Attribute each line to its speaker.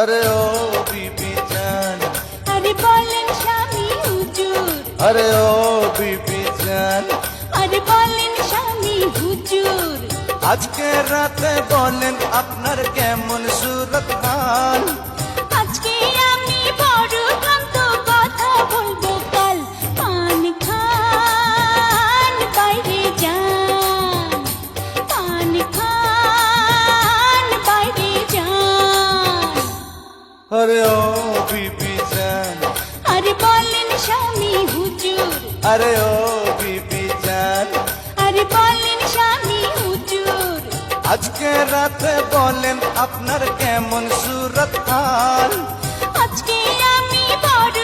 Speaker 1: अरे ओ बीबी जान,
Speaker 2: अरे बोलें स्वामी हुजूर,
Speaker 1: अरे ओ बीबी जान,
Speaker 2: अरे बोलें स्वामी हुजूर,
Speaker 1: আজকে রাতে বলেন আপনার কেমন সুরত হাল।
Speaker 2: আজকে আমি বড় ক্লান্ত, কথা বলবো কাল। পান খান বাইরে যান, পান খান বাইরে যান।
Speaker 1: अरे ओ बीबी जान,
Speaker 2: अरे बोलें स्वामी हुजूर,
Speaker 1: अरे ओ बीबी जान,
Speaker 2: अरे बोलें स्वामी हुजूर,
Speaker 1: আজকে রাতে বলেন আপনার কেমন সুরত হাল।
Speaker 2: আজকে আমি বড়